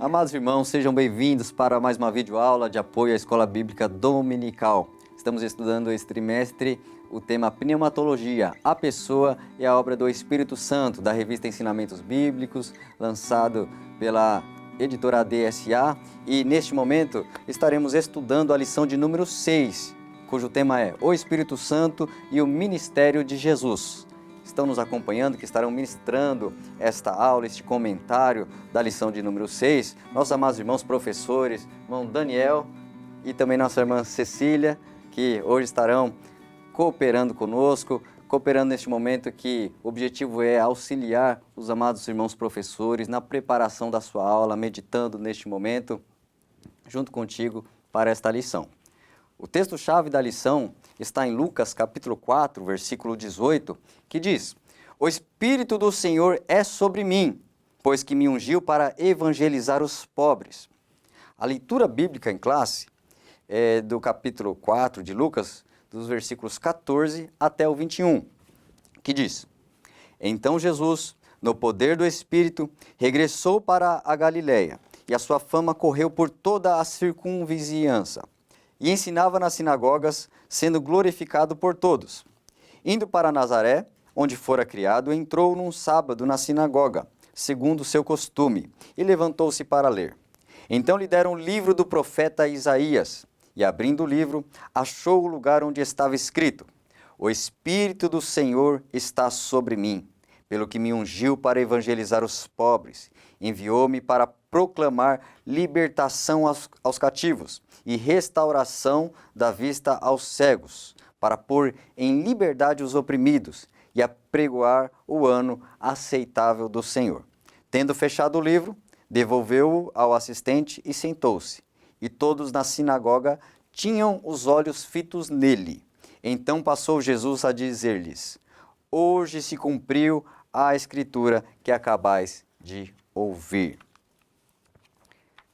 Amados irmãos, sejam bem-vindos para mais uma videoaula de apoio à Escola Bíblica Dominical. Estamos estudando esse trimestre o tema Pneumatologia, a pessoa e a obra do Espírito Santo, da revista Ensinamentos Bíblicos, lançado pela editora ADSA. E neste momento estaremos estudando a lição de número 6, cujo tema é O Espírito Santo e o Ministério de Jesus. Estão nos acompanhando, que estarão ministrando esta aula, este comentário da lição de número 6, nossos amados irmãos professores, irmão Daniel e também nossa irmã Cecília, que hoje estarão cooperando conosco, cooperando neste momento que o objetivo é auxiliar os amados irmãos professores na preparação da sua aula, meditando neste momento junto contigo para esta lição. O texto-chave da lição está em Lucas capítulo 4, versículo 18, que diz: O Espírito do Senhor é sobre mim, pois que me ungiu para evangelizar os pobres. A leitura bíblica em classe é do capítulo 4 de Lucas, dos versículos 14 até o 21, que diz: Então Jesus, no poder do Espírito, regressou para a Galiléia, e a sua fama correu por toda a circunvizinhança. E ensinava nas sinagogas, sendo glorificado por todos. Indo para Nazaré, onde fora criado, entrou num sábado na sinagoga, segundo o seu costume, e levantou-se para ler. Então lhe deram o livro do profeta Isaías, e abrindo o livro, achou o lugar onde estava escrito: O Espírito do Senhor está sobre mim, pelo que me ungiu para evangelizar os pobres, enviou-me para proclamar libertação aos cativos e restauração da vista aos cegos, para pôr em liberdade os oprimidos e apregoar o ano aceitável do Senhor. Tendo fechado o livro, devolveu-o ao assistente e sentou-se. E todos na sinagoga tinham os olhos fitos nele. Então passou Jesus a dizer-lhes: Hoje se cumpriu a escritura que acabais de ouvir.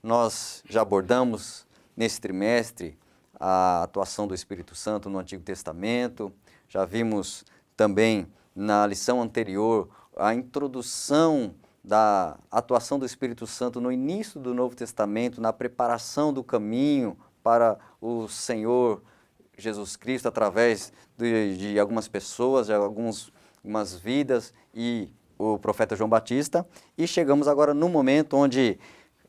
Nós já abordamos nesse trimestre a atuação do Espírito Santo no Antigo Testamento. Já vimos também na lição anterior a introdução da atuação do Espírito Santo no início do Novo Testamento, na preparação do caminho para o Senhor Jesus Cristo através de algumas pessoas, de algumas vidas e o profeta João Batista. E chegamos agora no momento onde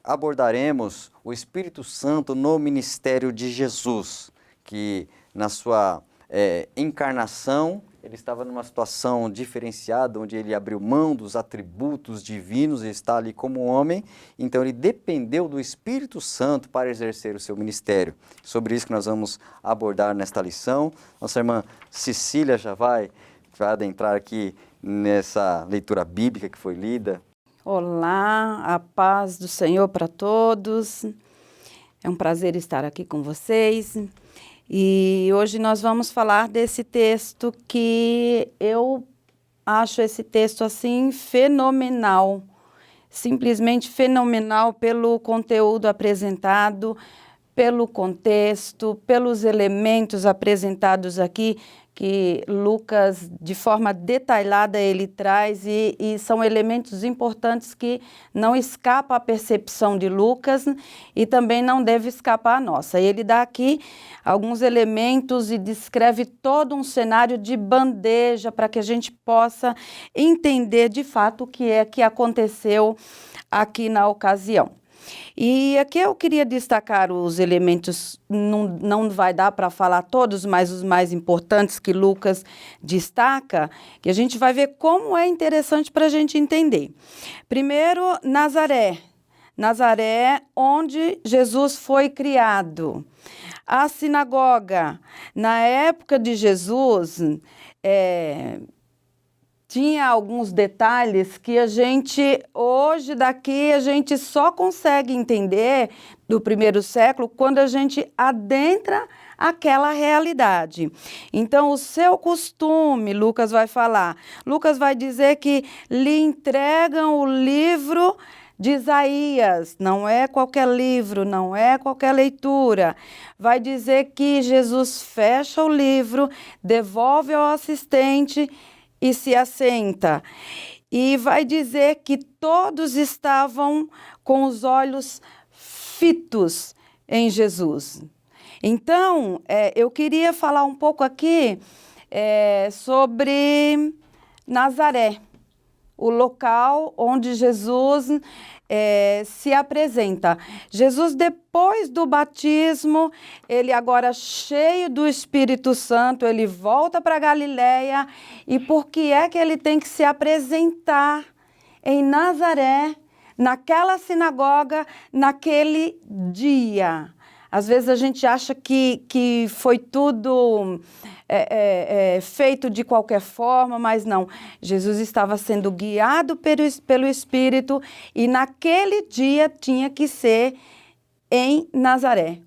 abordaremos o Espírito Santo no ministério de Jesus, que na sua encarnação ele estava numa situação diferenciada, onde ele abriu mão dos atributos divinos e está ali como homem, então ele dependeu do Espírito Santo para exercer o seu ministério. Sobre isso que nós vamos abordar nesta lição. Nossa irmã Cecília já vai adentrar aqui nessa leitura bíblica que foi lida. Olá, a paz do Senhor para todos. É um prazer estar aqui com vocês. E hoje nós vamos falar desse texto que eu acho esse texto assim fenomenal, simplesmente fenomenal pelo conteúdo apresentado, pelo contexto, pelos elementos apresentados aqui, que Lucas, de forma detalhada, ele traz e são elementos importantes que não escapam à percepção de Lucas e também não deve escapar à nossa. Ele dá aqui alguns elementos e descreve todo um cenário de bandeja para que a gente possa entender de fato o que é que aconteceu aqui na ocasião. E aqui eu queria destacar os elementos, não vai dar para falar todos, mas os mais importantes que Lucas destaca, que a gente vai ver como é interessante para a gente entender. Primeiro, Nazaré. Nazaré, onde Jesus foi criado. A sinagoga. Na época de Jesus, tinha alguns detalhes que a gente, hoje daqui, a gente só consegue entender do primeiro século quando a gente adentra aquela realidade. Então, o seu costume, Lucas vai falar. Lucas vai dizer que lhe entregam o livro de Isaías, não é qualquer livro, não é qualquer leitura. Vai dizer que Jesus fecha o livro, devolve ao assistente e se assenta. e vai dizer que todos estavam com os olhos fitos em Jesus. Então, eu queria falar um pouco aqui sobre Nazaré, o local onde Jesus se apresenta. Jesus, depois do batismo, ele agora cheio do Espírito Santo, ele volta para Galiléia. E por que é que ele tem que se apresentar em Nazaré, naquela sinagoga, naquele dia? Às vezes a gente acha que foi tudo feito de qualquer forma, mas não. Jesus estava sendo guiado pelo Espírito e naquele dia tinha que ser em Nazaré.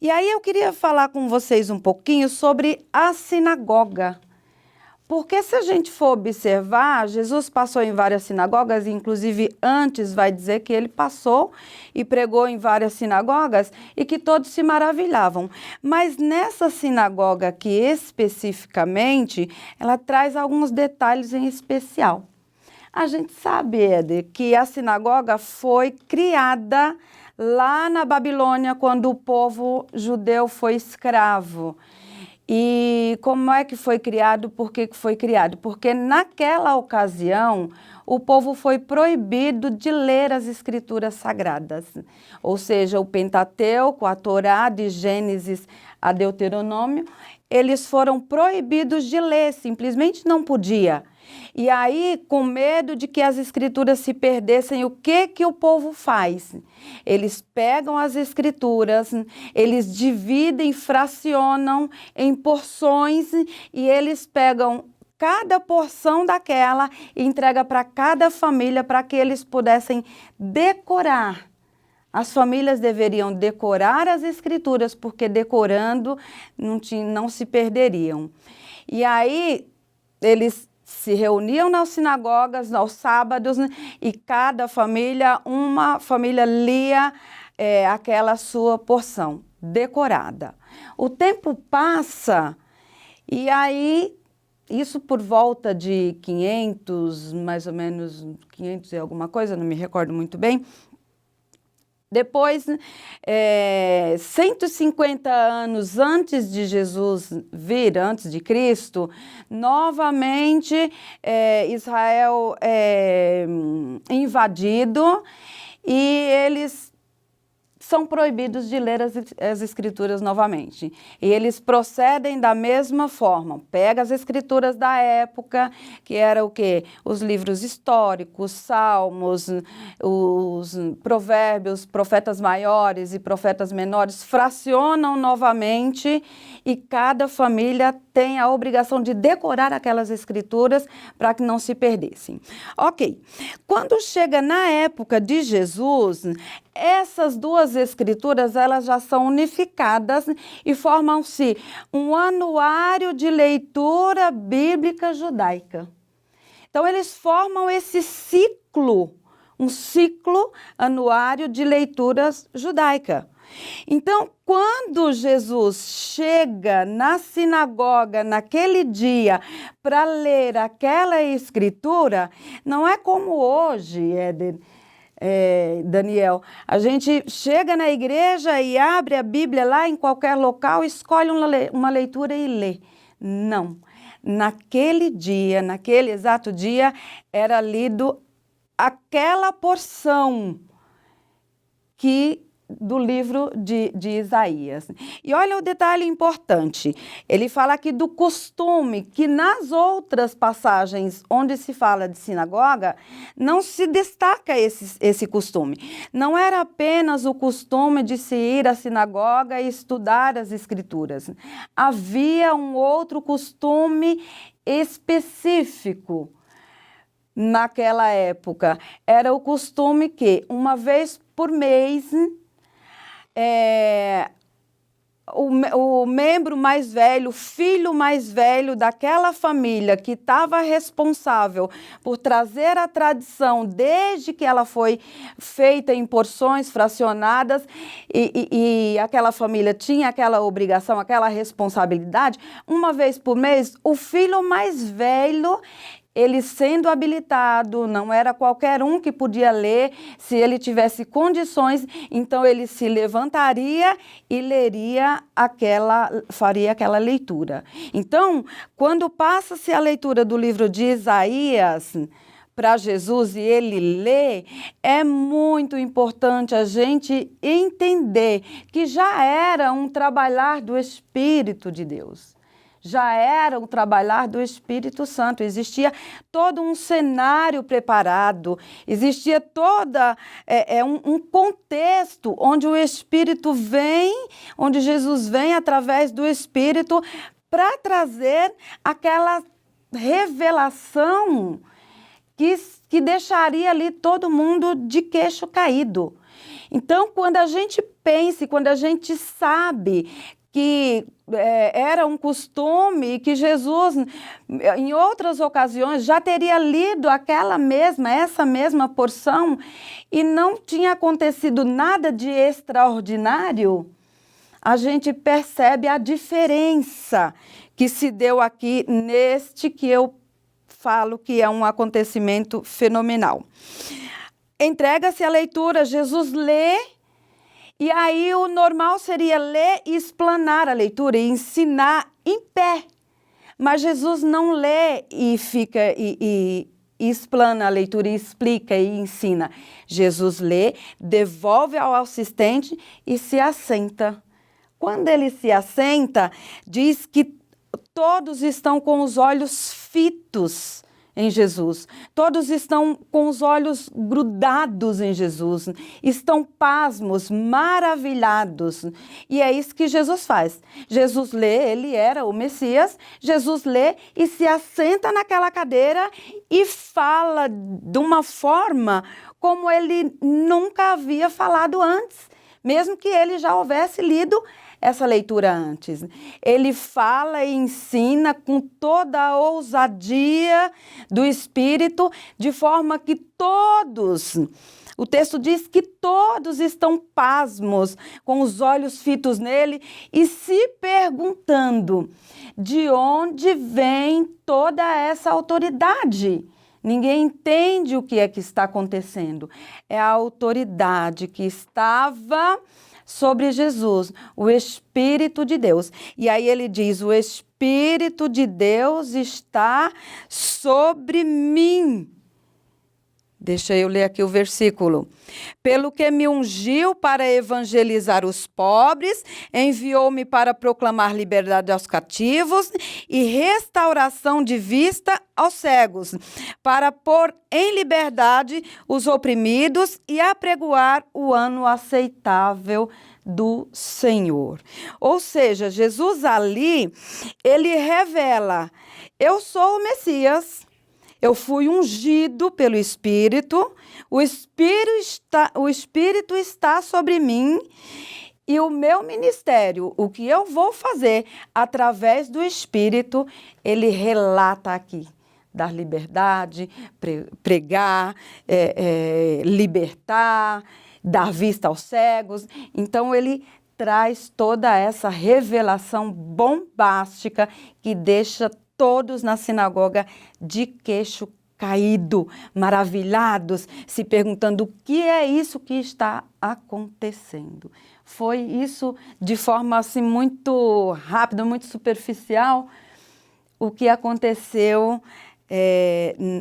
E aí eu queria falar com vocês um pouquinho sobre a sinagoga. Porque se a gente for observar, Jesus passou em várias sinagogas, inclusive antes vai dizer que ele passou e pregou em várias sinagogas e que todos se maravilhavam. Mas nessa sinagoga aqui especificamente, ela traz alguns detalhes em especial. A gente sabe, Éder, que a sinagoga foi criada lá na Babilônia, quando o povo judeu foi escravo. E como é que foi criado? Por que foi criado? Porque naquela ocasião o povo foi proibido de ler as escrituras sagradas. Ou seja, o Pentateuco, a Torá, de Gênesis a Deuteronômio, eles foram proibidos de ler, simplesmente não podia. E aí, com medo de que as escrituras se perdessem, o que o povo faz? Eles pegam as escrituras, eles dividem, fracionam em porções e eles pegam cada porção daquela e entrega para cada família para que eles pudessem decorar. As famílias deveriam decorar as escrituras, porque decorando não se perderiam. E aí, eles se reuniam nas sinagogas, aos sábados, e cada família, uma família lia aquela sua porção decorada. O tempo passa e aí, isso por volta de 500, mais ou menos 500 e alguma coisa, não me recordo muito bem. Depois, 150 anos antes de Jesus vir, antes de Cristo, novamente Israel é invadido e eles são proibidos de ler as escrituras novamente. E eles procedem da mesma forma. Pega as escrituras da época, que era o quê? Os livros históricos, salmos, os provérbios, profetas maiores e profetas menores, fracionam novamente e cada família tem a obrigação de decorar aquelas escrituras para que não se perdessem. Ok, quando chega na época de Jesus, essas duas escrituras, elas já são unificadas e formam-se um anuário de leitura bíblica judaica. Então, eles formam esse ciclo, um ciclo anuário de leituras judaica. Então, quando Jesus chega na sinagoga naquele dia para ler aquela escritura, não é como hoje, Daniel, a gente chega na igreja e abre a Bíblia lá em qualquer local, escolhe uma leitura e lê. Não. Naquele dia, naquele exato dia, era lido aquela porção do livro de Isaías. E olha o detalhe importante, ele fala aqui do costume, que nas outras passagens onde se fala de sinagoga, não se destaca esse costume. Não era apenas o costume de se ir à sinagoga e estudar as escrituras. Havia um outro costume específico naquela época. Era o costume que, uma vez por mês, o membro mais velho, o filho mais velho daquela família que estava responsável por trazer a tradição desde que ela foi feita em porções fracionadas e aquela família tinha aquela obrigação, aquela responsabilidade, uma vez por mês, o filho mais velho, ele sendo habilitado, não era qualquer um que podia ler, se ele tivesse condições, então ele se levantaria e faria aquela leitura. Então, quando passa-se a leitura do livro de Isaías para Jesus e ele lê, é muito importante a gente entender que já era um trabalhar do Espírito de Deus. Já era um trabalhar do Espírito Santo, existia todo um cenário preparado, existia um contexto onde o Espírito vem, onde Jesus vem através do Espírito para trazer aquela revelação que deixaria ali todo mundo de queixo caído. Então, quando a gente pensa, quando a gente sabe que era um costume, que Jesus, em outras ocasiões, já teria lido essa mesma porção e não tinha acontecido nada de extraordinário, a gente percebe a diferença que se deu aqui neste que eu falo que é um acontecimento fenomenal. Entrega-se a leitura, Jesus lê, e aí o normal seria ler e explanar a leitura e ensinar em pé. Mas Jesus não lê e fica e explana a leitura e explica e ensina. Jesus lê, devolve ao assistente e se assenta. Quando ele se assenta, diz que todos estão com os olhos fitos em Jesus. Todos estão com os olhos grudados em Jesus. Estão pasmos, maravilhados. E é isso que Jesus faz. Jesus lê, ele era o Messias. Jesus lê e se assenta naquela cadeira e fala de uma forma como ele nunca havia falado antes, mesmo que ele já houvesse lido essa leitura antes. Ele fala e ensina com toda a ousadia do Espírito, de forma que todos, o texto diz que todos estão pasmos, com os olhos fitos nele e se perguntando de onde vem toda essa autoridade. Ninguém entende o que é que está acontecendo. É a autoridade que estava sobre Jesus, o Espírito de Deus. E aí ele diz, o Espírito de Deus está sobre mim. Deixa eu ler aqui o versículo. Pelo que me ungiu para evangelizar os pobres, enviou-me para proclamar liberdade aos cativos e restauração de vista aos cegos, para pôr em liberdade os oprimidos e apregoar o ano aceitável do Senhor. Ou seja, Jesus ali, ele revela, eu sou o Messias. Eu fui ungido pelo Espírito, o Espírito está sobre mim e o meu ministério, o que eu vou fazer através do Espírito, ele relata aqui. Dar liberdade, pregar, libertar, dar vista aos cegos. Então, ele traz toda essa revelação bombástica que deixa todos na sinagoga de queixo caído, maravilhados, se perguntando o que é isso que está acontecendo. Foi isso de forma assim muito rápida, muito superficial, o que aconteceu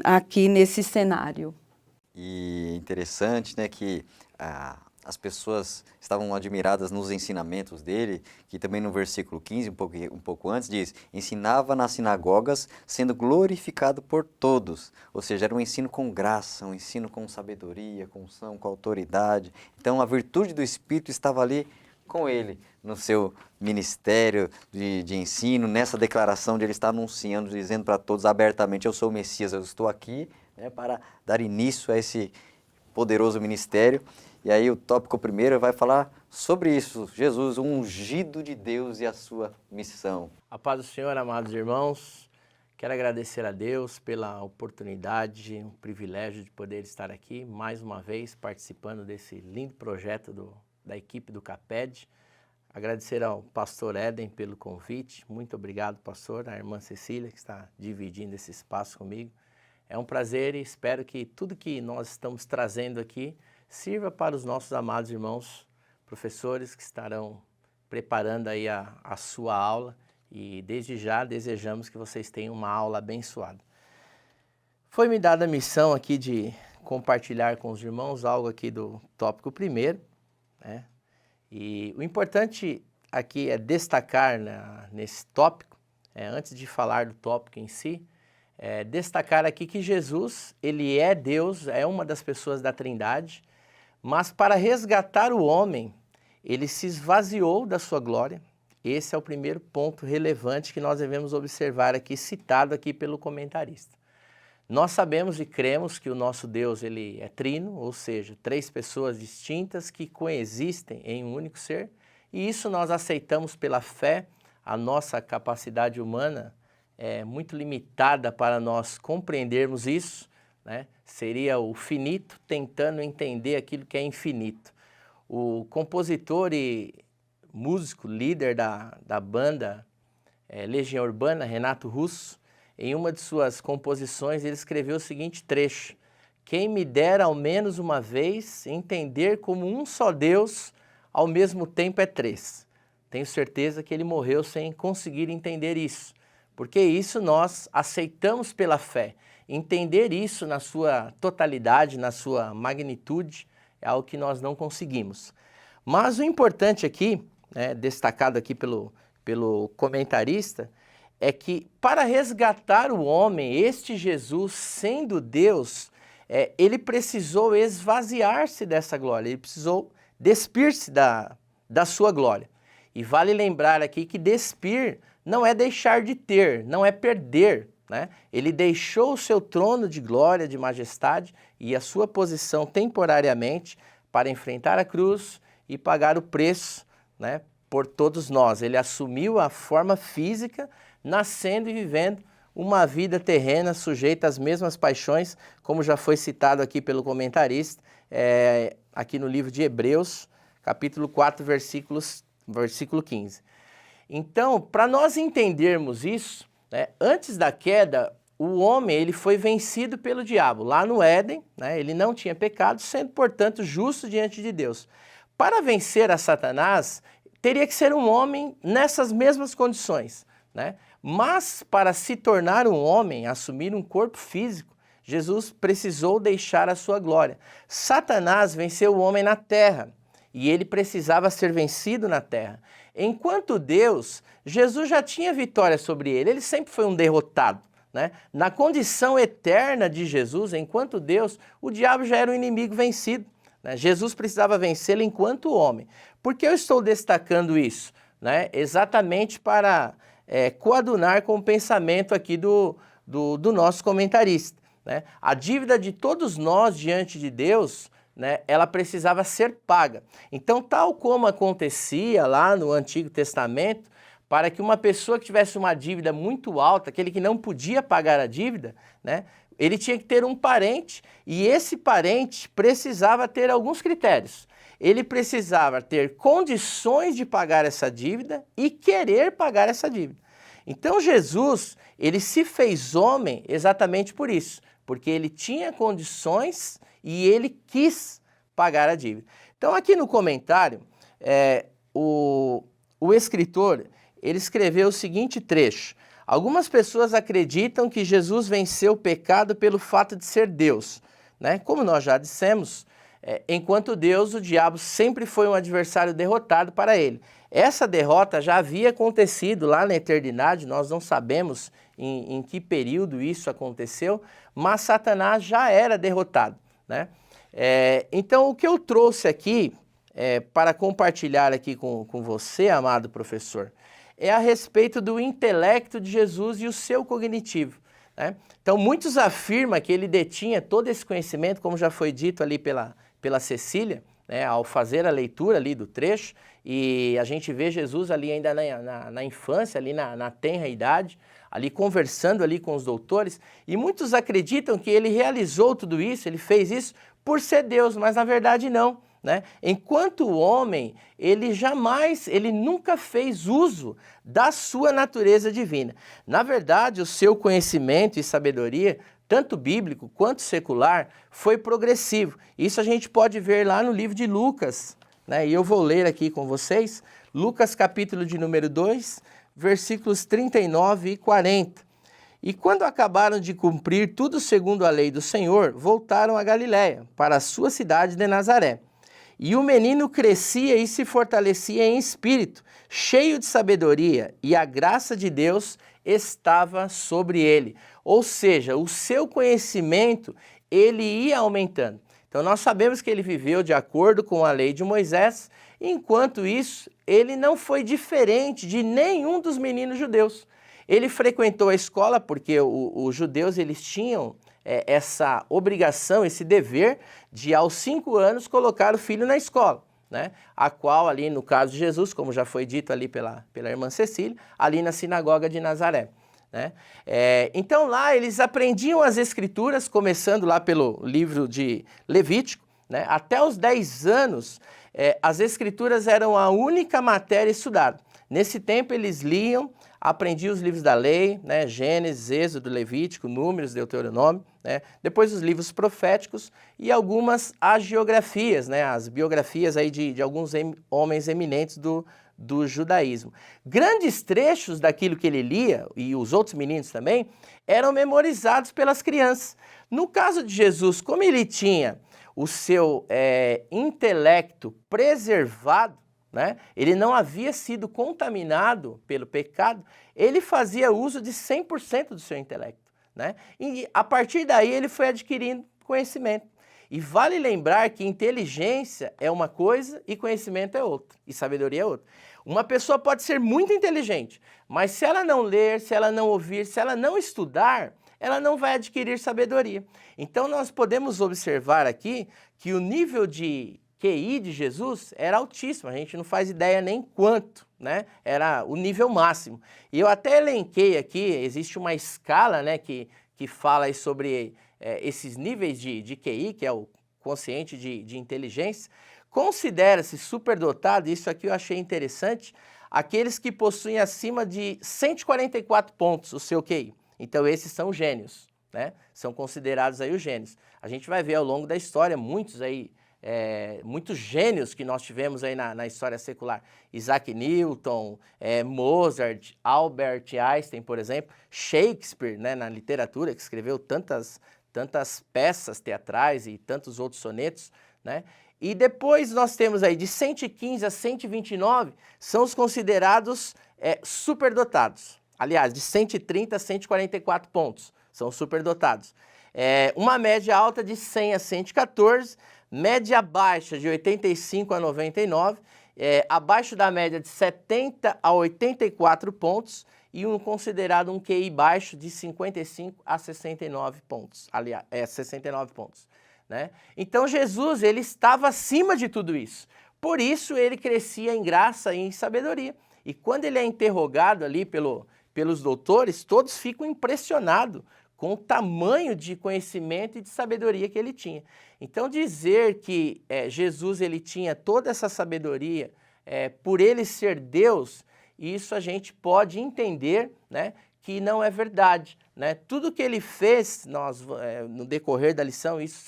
aqui nesse cenário. E interessante, né, que as pessoas estavam admiradas nos ensinamentos dele, que também no versículo 15, um pouco antes, diz, ensinava nas sinagogas, sendo glorificado por todos. Ou seja, era um ensino com graça, um ensino com sabedoria, com unção, com autoridade. Então, a virtude do Espírito estava ali com ele, no seu ministério de ensino, nessa declaração de ele estar anunciando, dizendo para todos abertamente, eu sou o Messias, eu estou aqui, né, para dar início a esse poderoso ministério. E aí o tópico primeiro vai falar sobre isso, Jesus, o ungido de Deus e a sua missão. A paz do Senhor, amados irmãos, quero agradecer a Deus pela oportunidade, um privilégio de poder estar aqui mais uma vez participando desse lindo projeto da equipe do CAPED. Agradecer ao pastor Éden pelo convite, muito obrigado, pastor, a irmã Cecília que está dividindo esse espaço comigo. É um prazer e espero que tudo que nós estamos trazendo aqui sirva para os nossos amados irmãos professores que estarão preparando aí a sua aula e desde já desejamos que vocês tenham uma aula abençoada. Foi-me dada a missão aqui de compartilhar com os irmãos algo aqui do tópico primeiro, né? E o importante aqui é destacar nesse tópico, antes de falar do tópico em si, destacar aqui que Jesus, ele é Deus, é uma das pessoas da Trindade, mas para resgatar o homem, ele se esvaziou da sua glória. Esse é o primeiro ponto relevante que nós devemos observar aqui, citado aqui pelo comentarista. Nós sabemos e cremos que o nosso Deus ele é trino, ou seja, 3 pessoas distintas que coexistem em um único ser, e isso nós aceitamos pela fé. A nossa capacidade humana é muito limitada para nós compreendermos isso, né? Seria o finito tentando entender aquilo que é infinito. O compositor e músico, líder da banda Legião Urbana, Renato Russo, em uma de suas composições, ele escreveu o seguinte trecho: quem me dera ao menos uma vez entender como um só Deus ao mesmo tempo é 3. Tenho certeza que ele morreu sem conseguir entender isso, porque isso nós aceitamos pela fé. Entender isso na sua totalidade, na sua magnitude, é algo que nós não conseguimos. Mas o importante aqui, destacado aqui pelo comentarista, é que para resgatar o homem, este Jesus, sendo Deus, ele precisou esvaziar-se dessa glória, ele precisou despir-se da sua glória. E vale lembrar aqui que despir não é deixar de ter, não é perder, né? Ele deixou o seu trono de glória, de majestade e a sua posição temporariamente para enfrentar a cruz e pagar o preço, né, por todos nós. Ele assumiu a forma física, nascendo e vivendo uma vida terrena sujeita às mesmas paixões, como já foi citado aqui pelo comentarista, aqui no livro de Hebreus, capítulo 4, versículo 15. Então, para nós entendermos isso, né, antes da queda, o homem ele foi vencido pelo diabo. Lá no Éden, né, ele não tinha pecado, sendo, portanto, justo diante de Deus. Para vencer a Satanás, teria que ser um homem nessas mesmas condições, né? Mas para se tornar um homem, assumir um corpo físico, Jesus precisou deixar a sua glória. Satanás venceu o homem na terra e ele precisava ser vencido na terra. Enquanto Deus, Jesus já tinha vitória sobre ele sempre foi um derrotado, né? Na condição eterna de Jesus, enquanto Deus, o diabo já era um inimigo vencido, né? Jesus precisava vencê-lo enquanto homem. Por que eu estou destacando isso? Né? Exatamente para coadunar com o pensamento aqui do nosso comentarista, né? A dívida de todos nós diante de Deus, né, ela precisava ser paga. Então, tal como acontecia lá no Antigo Testamento, para que uma pessoa que tivesse uma dívida muito alta, aquele que não podia pagar a dívida, né, ele tinha que ter um parente e esse parente precisava ter alguns critérios. Ele precisava ter condições de pagar essa dívida e querer pagar essa dívida. Então Jesus, ele se fez homem exatamente por isso, porque ele tinha condições e ele quis pagar a dívida. Então aqui no comentário, o escritor, ele escreveu o seguinte trecho: algumas pessoas acreditam que Jesus venceu o pecado pelo fato de ser Deus, né? Como nós já dissemos, enquanto Deus, o diabo sempre foi um adversário derrotado para ele. Essa derrota já havia acontecido lá na eternidade, nós não sabemos em que período isso aconteceu, mas Satanás já era derrotado, né? Então, o que eu trouxe aqui para compartilhar aqui com você, amado professor, é a respeito do intelecto de Jesus e o seu cognitivo, né? Então, muitos afirmam que ele detinha todo esse conhecimento, como já foi dito ali pela Cecília, né, ao fazer a leitura ali do trecho, e a gente vê Jesus ali ainda na infância, ali na tenra idade, ali conversando ali com os doutores, e muitos acreditam que ele realizou tudo isso, ele fez isso por ser Deus, mas na verdade não, né? Enquanto o homem, ele nunca fez uso da sua natureza divina. Na verdade, o seu conhecimento e sabedoria tanto bíblico quanto secular, foi progressivo. Isso a gente pode ver lá no livro de Lucas, né? E eu vou ler aqui com vocês, Lucas capítulo de número 2, versículos 39 e 40. E quando acabaram de cumprir tudo segundo a lei do Senhor, voltaram a Galiléia, para a sua cidade de Nazaré. E o menino crescia e se fortalecia em espírito, cheio de sabedoria, e a graça de Deus estava sobre ele. Ou seja, o seu conhecimento, ele ia aumentando. Então nós sabemos que ele viveu de acordo com a lei de Moisés, enquanto isso, ele não foi diferente de nenhum dos meninos judeus. Ele frequentou a escola porque os judeus eles tinham essa obrigação, esse dever de aos 5 anos colocar o filho na escola, né? A qual ali no caso de Jesus, como já foi dito ali pela irmã Cecília, ali na sinagoga de Nazaré, né? Então lá eles aprendiam as escrituras, começando lá pelo livro de Levítico, né? Até os 10 anos as escrituras eram a única matéria estudada. Nesse tempo eles liam, aprendiam os livros da lei, né? Gênesis, Êxodo, Levítico, Números, Deuteronômio, né? Depois os livros proféticos e algumas agiografias, né? As biografias aí de alguns homens eminentes do judaísmo. Grandes trechos daquilo que ele lia, e os outros meninos também, eram memorizados pelas crianças. No caso de Jesus, como ele tinha o seu intelecto preservado, né? Ele não havia sido contaminado pelo pecado, ele fazia uso de 100% do seu intelecto, né? E a partir daí ele foi adquirindo conhecimento. E vale lembrar que inteligência é uma coisa e conhecimento é outra, e sabedoria é outra. Uma pessoa pode ser muito inteligente, mas se ela não ler, se ela não ouvir, se ela não estudar, ela não vai adquirir sabedoria. Então nós podemos observar aqui que o nível de QI de Jesus era altíssimo, a gente não faz ideia nem quanto, né? Era o nível máximo. E eu até elenquei aqui, existe uma escala, né, que fala aí sobre esses níveis de QI, que é o quociente de inteligência. Considera-se superdotado, isso aqui eu achei interessante, aqueles que possuem acima de 144 pontos o seu QI. Então esses são gênios, né? São considerados aí os gênios. A gente vai ver ao longo da história muitos gênios que nós tivemos aí na história secular. Isaac Newton, Mozart, Albert Einstein, por exemplo, Shakespeare, né, na literatura, que escreveu tantas peças teatrais e tantos outros sonetos, né? E depois nós temos aí de 115 a 129, são os considerados superdotados. Aliás, de 130 a 144 pontos, são superdotados. Uma média alta de 100 a 114, média baixa de 85 a 99, abaixo da média de 70 a 84 pontos e considerado um QI baixo de 55 a 69 pontos, aliás, 69 pontos, né? Então Jesus, ele estava acima de tudo isso, por isso ele crescia em graça e em sabedoria. E quando ele é interrogado ali pelos doutores, todos ficam impressionados com o tamanho de conhecimento e de sabedoria que ele tinha. Então dizer que Jesus ele tinha toda essa sabedoria por ele ser Deus, isso a gente pode entender, né, que não é verdade, né? Tudo que ele fez, no decorrer da lição, isso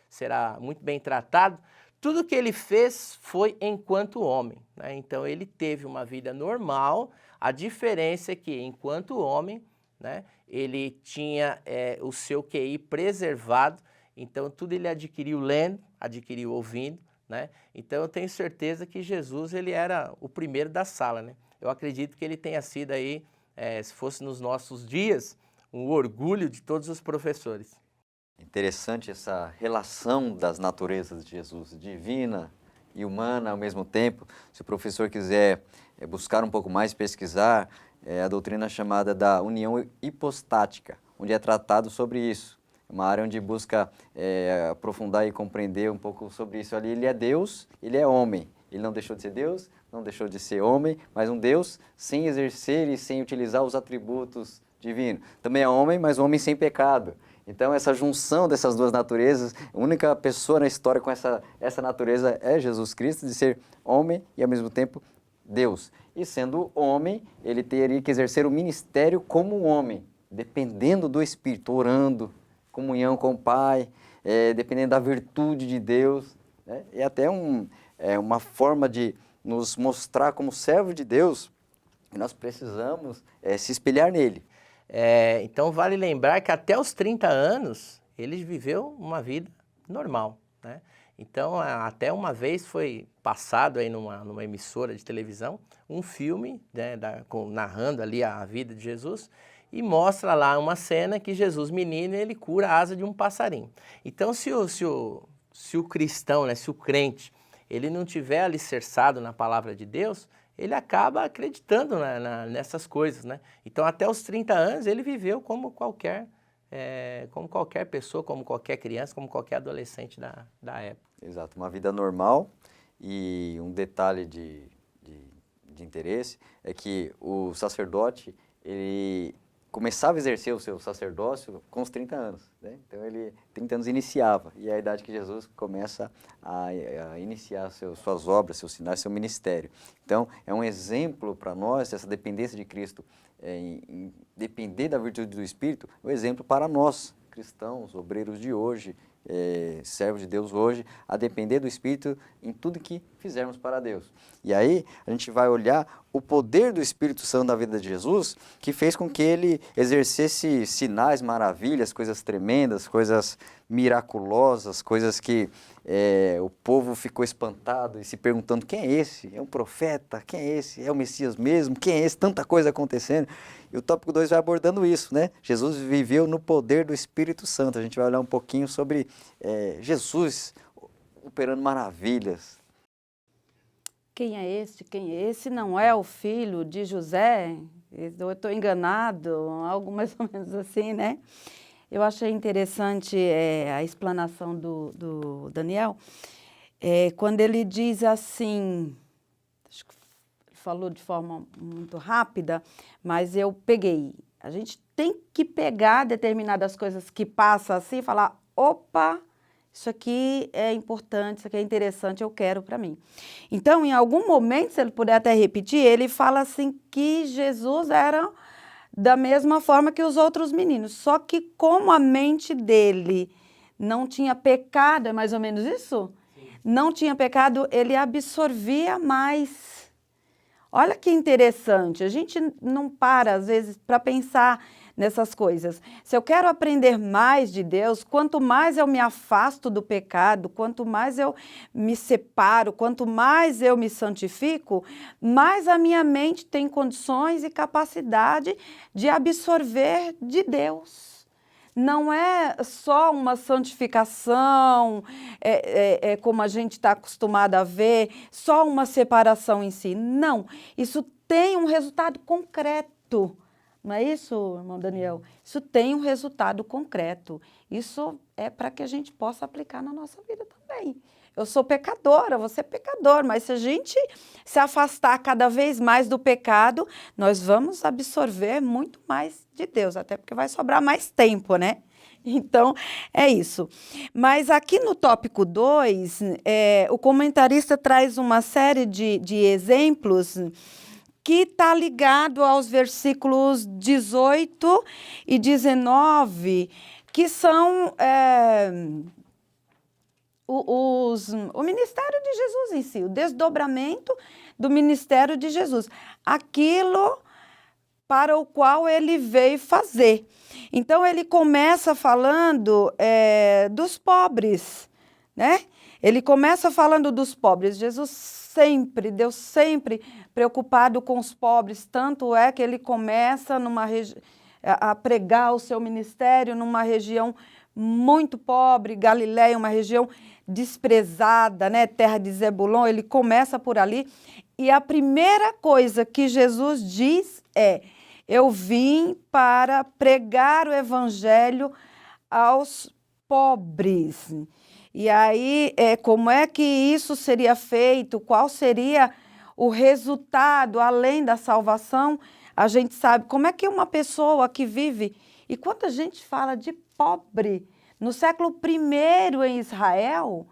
será muito bem tratado, tudo que ele fez foi enquanto homem, né? Então ele teve uma vida normal, a diferença é que enquanto homem, né, ele tinha o seu QI preservado, então tudo ele adquiriu lendo, adquiriu ouvindo, né? Então eu tenho certeza que Jesus ele era o primeiro da sala, né? Eu acredito que ele tenha sido aí, se fosse nos nossos dias, um orgulho de todos os professores. Interessante essa relação das naturezas de Jesus, divina e humana ao mesmo tempo. Se o professor quiser buscar um pouco mais, pesquisar, a doutrina chamada da união hipostática, onde é tratado sobre isso. É uma área onde busca aprofundar e compreender um pouco sobre isso. Ali ele é Deus, ele é homem. Ele não deixou de ser Deus, não deixou de ser homem, mas um Deus sem exercer e sem utilizar os atributos divinos. Também é homem, mas um homem sem pecado. Então, essa junção dessas duas naturezas, a única pessoa na história com essa natureza é Jesus Cristo, de ser homem e, ao mesmo tempo, Deus. E sendo homem, ele teria que exercer o ministério como um homem, dependendo do Espírito, orando, comunhão com o Pai, dependendo da virtude de Deus, né? É até uma forma de nos mostrar como servo de Deus, que nós precisamos se espelhar nele. Então vale lembrar que até os 30 anos ele viveu uma vida normal, né? Então até uma vez foi passado aí numa emissora de televisão um filme, né, narrando ali a vida de Jesus, e mostra lá uma cena que Jesus menino ele cura a asa de um passarinho. Então se o cristão, né, se o crente, ele não tiver alicerçado na palavra de Deus, ele acaba acreditando nessas coisas, né? Então, até os 30 anos, ele viveu como qualquer pessoa, como qualquer criança, como qualquer adolescente da época. Exato, uma vida normal. E um detalhe de interesse é que o sacerdote, ele começava a exercer o seu sacerdócio com os 30 anos, né? Então, 30 anos iniciava, e é a idade que Jesus começa a iniciar suas obras, seus sinais, seu ministério. Então, é um exemplo para nós, essa dependência de Cristo, em depender da virtude do Espírito, um exemplo para nós, cristãos, obreiros de hoje, servos de Deus hoje, a depender do Espírito em tudo que fizermos para Deus. E aí a gente vai olhar o poder do Espírito Santo na vida de Jesus, que fez com que ele exercesse sinais, maravilhas, coisas tremendas, coisas miraculosas, coisas que o povo ficou espantado e se perguntando: quem é esse? É um profeta? Quem é esse? É o Messias mesmo? Quem é esse? Tanta coisa acontecendo. E o tópico 2 vai abordando isso, né? Jesus viveu no poder do Espírito Santo. A gente vai olhar um pouquinho sobre Jesus operando maravilhas. Quem é esse? Quem é esse? Não é o filho de José? Eu estou enganado, algo mais ou menos assim, né? Eu achei interessante a explanação do Daniel, quando ele diz assim, acho que ele falou de forma muito rápida, mas eu peguei. A gente tem que pegar determinadas coisas que passam assim e falar: opa, isso aqui é importante, isso aqui é interessante, eu quero para mim. Então, em algum momento, se ele puder até repetir, ele fala assim que Jesus era da mesma forma que os outros meninos, só que como a mente dele não tinha pecado, é mais ou menos isso? Sim. Não tinha pecado, ele absorvia mais. Olha que interessante, a gente não para, às vezes, para pensar nessas coisas. Se eu quero aprender mais de Deus, quanto mais eu me afasto do pecado, quanto mais eu me separo, quanto mais eu me santifico, mais a minha mente tem condições e capacidade de absorver de Deus. Não é só uma santificação, como a gente está acostumado a ver, só uma separação em si. Não, isso tem um resultado concreto. Não é isso, irmão Daniel? Isso tem um resultado concreto. Isso é para que a gente possa aplicar na nossa vida também. Eu sou pecadora, você é pecador, mas se a gente se afastar cada vez mais do pecado, nós vamos absorver muito mais de Deus, até porque vai sobrar mais tempo, né? Então, é isso. Mas aqui no tópico 2, o comentarista traz uma série de exemplos que está ligado aos versículos 18 e 19, que são o ministério de Jesus em si, o desdobramento do ministério de Jesus, aquilo para o qual ele veio fazer. Então, ele começa falando dos pobres, né? Ele começa falando dos pobres. Deus sempre preocupado com os pobres, tanto é que ele começa a pregar o seu ministério numa região muito pobre, Galiléia, uma região desprezada, né? Terra de Zebulon, ele começa por ali. E a primeira coisa que Jesus diz é: eu vim para pregar o evangelho aos pobres. E aí, como é que isso seria feito? Qual seria o resultado, além da salvação? A gente sabe como é que uma pessoa que vive... E quando a gente fala de pobre, no século I em Israel,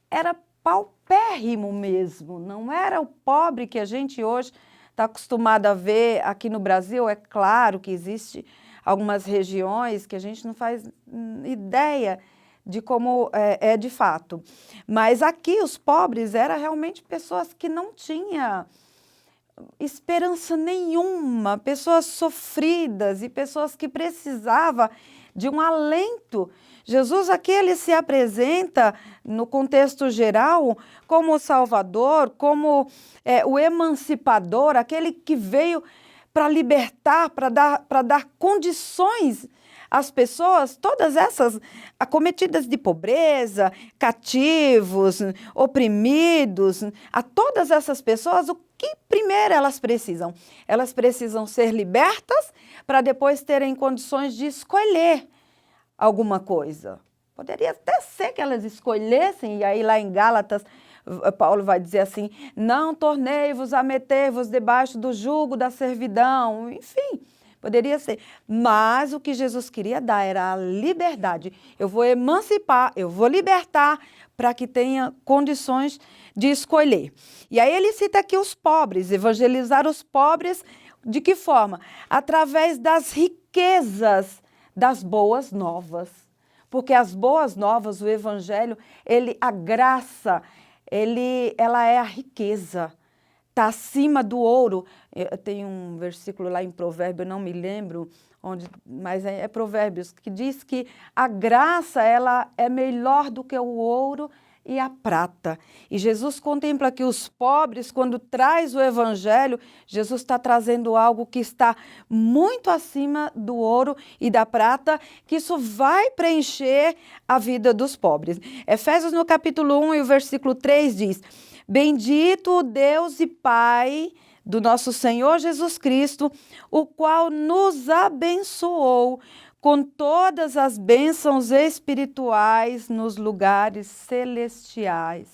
era paupérrimo mesmo, não era o pobre que a gente hoje está acostumado a ver aqui no Brasil. É claro que existe algumas regiões que a gente não faz ideia de como é de fato. Mas aqui os pobres eram realmente pessoas que não tinham esperança nenhuma, pessoas sofridas e pessoas que precisavam de um alento. Jesus aqui ele se apresenta no contexto geral como o Salvador, como o emancipador, aquele que veio para libertar, para dar condições às pessoas, todas essas acometidas de pobreza, cativos, oprimidos, a todas essas pessoas, o que primeiro elas precisam? Elas precisam ser libertas para depois terem condições de escolher alguma coisa. Poderia até ser que elas escolhessem, e aí lá em Gálatas, Paulo vai dizer assim, não tornei-vos a meter-vos debaixo do jugo da servidão, enfim, poderia ser. Mas o que Jesus queria dar era a liberdade. Eu vou emancipar, eu vou libertar para que tenha condições de escolher. E aí ele cita aqui os pobres, evangelizar os pobres de que forma? Através das riquezas das boas novas. Porque as boas novas, o evangelho, a graça, ela é a riqueza, está acima do ouro. Tem um versículo lá em Provérbios, eu não me lembro, mas é Provérbios, que diz que a graça ela é melhor do que o ouro e a prata. E Jesus contempla que os pobres, quando traz o evangelho, Jesus está trazendo algo que está muito acima do ouro e da prata, que isso vai preencher a vida dos pobres. Efésios no capítulo 1 e o versículo 3 diz, bendito o Deus e Pai do nosso Senhor Jesus Cristo, o qual nos abençoou com todas as bênçãos espirituais nos lugares celestiais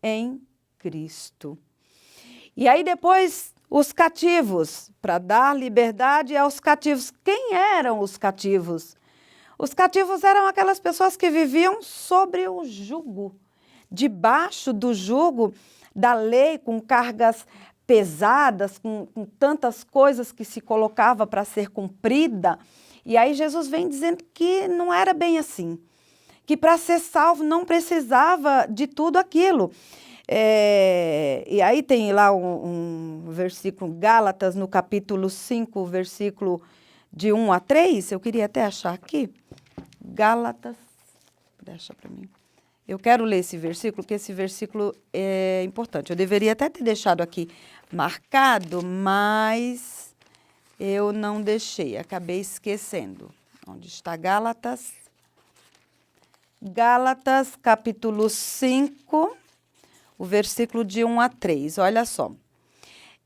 em Cristo. E aí depois os cativos, para dar liberdade aos cativos. Quem eram os cativos? Os cativos eram aquelas pessoas que viviam sobre o jugo, debaixo do jugo da lei, com cargas pesadas, com tantas coisas que se colocava para ser cumprida. E aí Jesus vem dizendo que não era bem assim, que para ser salvo não precisava de tudo aquilo. E aí tem lá um versículo, Gálatas, no capítulo 5, versículo de 1 a 3, eu queria até achar aqui, Gálatas, deixa para mim. Eu quero ler esse versículo, porque esse versículo é importante. Eu deveria até ter deixado aqui marcado, mas eu não deixei, acabei esquecendo. Onde está Gálatas? Gálatas, capítulo 5, o versículo de 1 a 3. Olha só.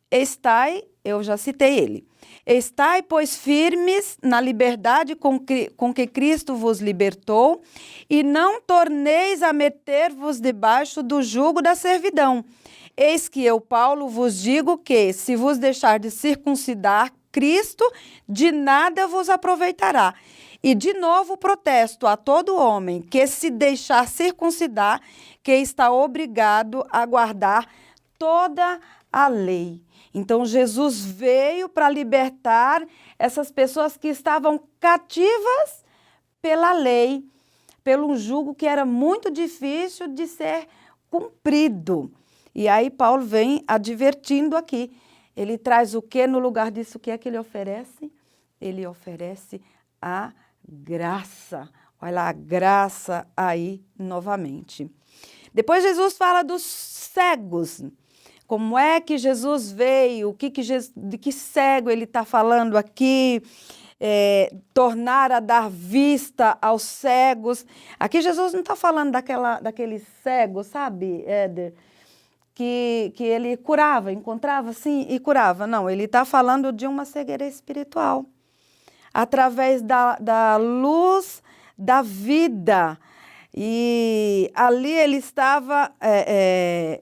Estai, eu já citei ele. Estai, pois, firmes na liberdade com que Cristo vos libertou, e não torneis a meter-vos debaixo do jugo da servidão. Eis que eu, Paulo, vos digo que, se vos deixar de circuncidar Cristo, de nada vos aproveitará. E de novo protesto a todo homem que se deixar circuncidar, que está obrigado a guardar toda a lei. Então, Jesus veio para libertar essas pessoas que estavam cativas pela lei, pelo jugo que era muito difícil de ser cumprido. E aí Paulo vem advertindo aqui. Ele traz o que no lugar disso? O que é que ele oferece? Ele oferece a graça. Olha lá, a graça aí novamente. Depois Jesus fala dos cegos. Como é que Jesus veio? De que cego ele está falando aqui? Tornar a dar vista aos cegos. Aqui Jesus não está falando daquele cego, sabe, Éder? Que ele curava, encontrava assim e curava. Não, ele está falando de uma cegueira espiritual. Através da luz da vida. E ali ele estava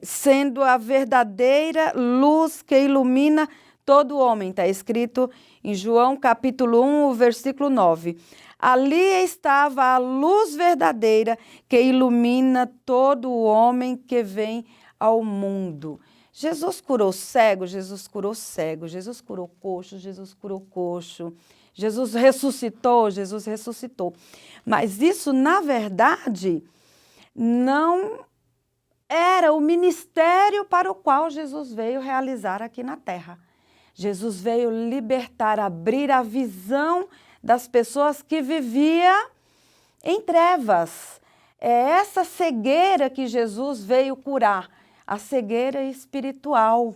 sendo a verdadeira luz que ilumina todo homem. Está escrito em João capítulo 1, versículo 9. Ali estava a luz verdadeira que ilumina todo homem que vem ao mundo. Jesus curou cego, Jesus curou cego, Jesus curou coxo, Jesus curou coxo. Jesus ressuscitou, Jesus ressuscitou. Mas isso, na verdade, não era o ministério para o qual Jesus veio realizar aqui na terra. Jesus veio libertar, abrir a visão das pessoas que viviam em trevas. É essa cegueira que Jesus veio curar, a cegueira espiritual.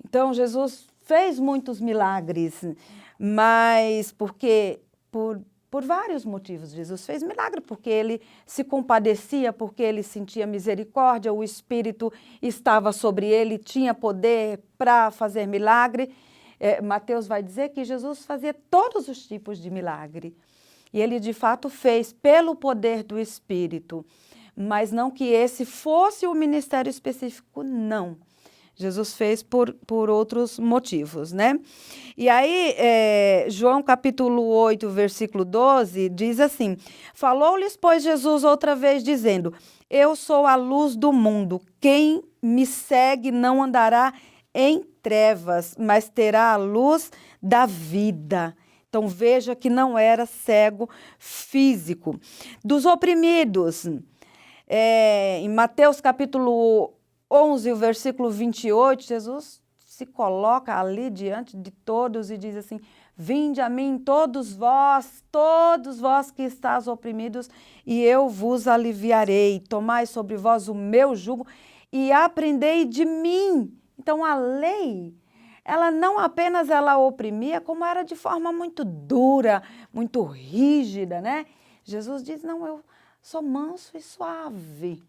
Então, Jesus fez muitos milagres, mas por vários motivos. Jesus fez milagre porque ele se compadecia, porque ele sentia misericórdia, o Espírito estava sobre ele, tinha poder para fazer milagre. Mateus vai dizer que Jesus fazia todos os tipos de milagre. E ele de fato fez pelo poder do Espírito, mas não que esse fosse o ministério específico, não. Jesus fez por outros motivos, né? E aí, João capítulo 8, versículo 12, diz assim: falou-lhes, pois, Jesus outra vez, dizendo: eu sou a luz do mundo, quem me segue não andará em trevas, mas terá a luz da vida. Então, veja que não era cego físico. Dos oprimidos, em Mateus capítulo 11, o versículo 28, Jesus se coloca ali diante de todos e diz assim: vinde a mim todos vós que estáis oprimidos, e eu vos aliviarei. Tomai sobre vós o meu jugo e aprendei de mim. Então a lei, ela não apenas ela oprimia, como era de forma muito dura, muito rígida, né? Jesus diz: não, eu sou manso e suave.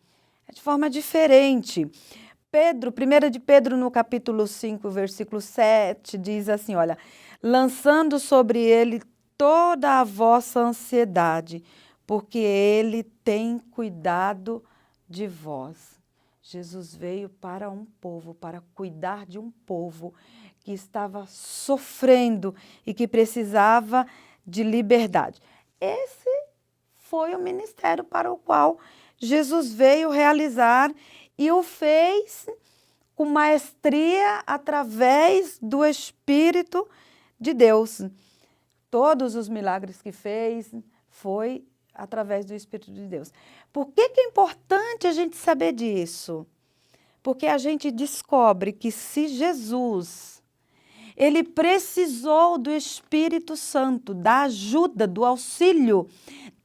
É de forma diferente. 1 de Pedro, no capítulo 5, versículo 7, diz assim, olha: lançando sobre ele toda a vossa ansiedade, porque ele tem cuidado de vós. Jesus veio para um povo, para cuidar de um povo que estava sofrendo e que precisava de liberdade. Esse foi o ministério para o qual Jesus veio realizar e o fez com maestria através do Espírito de Deus. Todos os milagres que fez foi através do Espírito de Deus. Por que é importante a gente saber disso? Porque a gente descobre que se Jesus, ele precisou do Espírito Santo, da ajuda, do auxílio,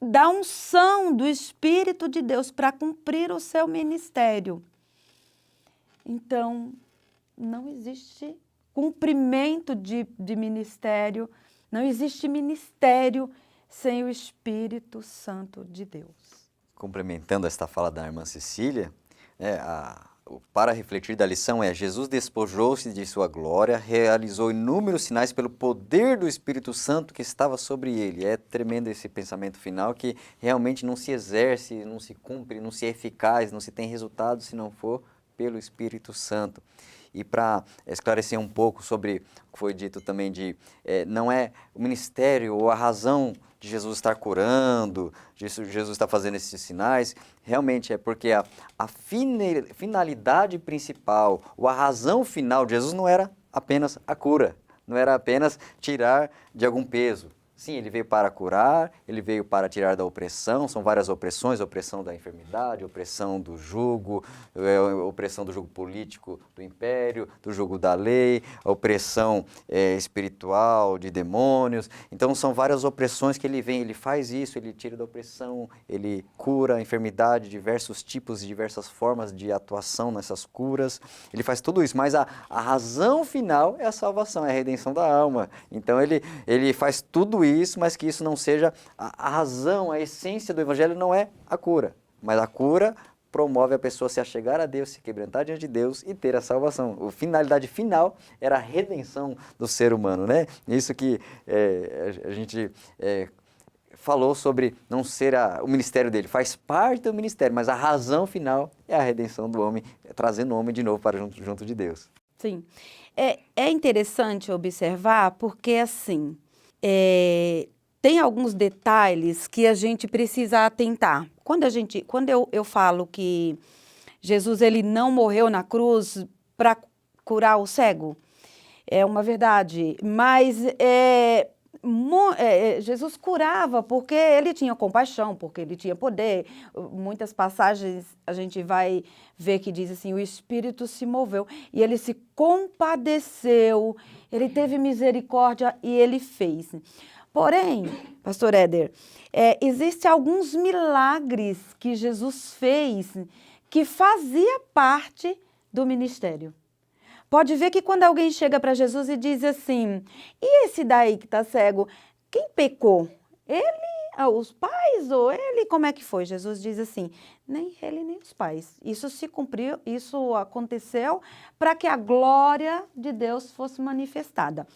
da unção do Espírito de Deus para cumprir o seu ministério. Então, não existe cumprimento de ministério, não existe ministério sem o Espírito Santo de Deus. Complementando esta fala da irmã Cecília, para refletir da lição Jesus despojou-se de sua glória, realizou inúmeros sinais pelo poder do Espírito Santo que estava sobre ele. É tremendo esse pensamento final que realmente não se exerce, não se cumpre, não se é eficaz, não se tem resultado se não for pelo Espírito Santo. E para esclarecer um pouco sobre o que foi dito também não é o ministério ou a razão de Jesus estar curando, de Jesus estar fazendo esses sinais, realmente é porque a finalidade principal, ou a razão final de Jesus não era apenas a cura, não era apenas tirar de algum peso. Sim, ele veio para curar, ele veio para tirar da opressão, são várias opressões, opressão da enfermidade, opressão do jugo, opressão do jugo político do império, do jugo da lei, a opressão espiritual de demônios. Então são várias opressões que ele vem, ele faz isso, ele tira da opressão, ele cura a enfermidade, diversos tipos e diversas formas de atuação nessas curas. Ele faz tudo isso, mas a razão final é a salvação, é a redenção da alma. Então ele faz tudo isso, mas que isso não seja a razão, a essência do Evangelho não é a cura, mas a cura promove a pessoa se achegar a Deus, se quebrantar diante de Deus e ter a salvação. A finalidade final era a redenção do ser humano, né? Isso que a gente falou sobre não ser o ministério dele, faz parte do ministério, mas a razão final é a redenção do homem, trazendo o homem de novo para junto de Deus. Sim, é interessante observar porque assim, tem alguns detalhes que a gente precisa atentar. Quando eu falo que Jesus ele não morreu na cruz para curar o cego, é uma verdade, mas Jesus curava porque ele tinha compaixão, porque ele tinha poder. Muitas passagens a gente vai ver que diz assim, o Espírito se moveu e ele se compadeceu, ele teve misericórdia e ele fez. Porém, pastor Éder, existem alguns milagres que Jesus fez que fazia parte do ministério. Pode ver que quando alguém chega para Jesus e diz assim, e esse daí que está cego, quem pecou? Ele, os pais ou ele? Como é que foi? Jesus diz assim, nem ele nem os pais. Isso se cumpriu, isso aconteceu para que a glória de Deus fosse manifestada.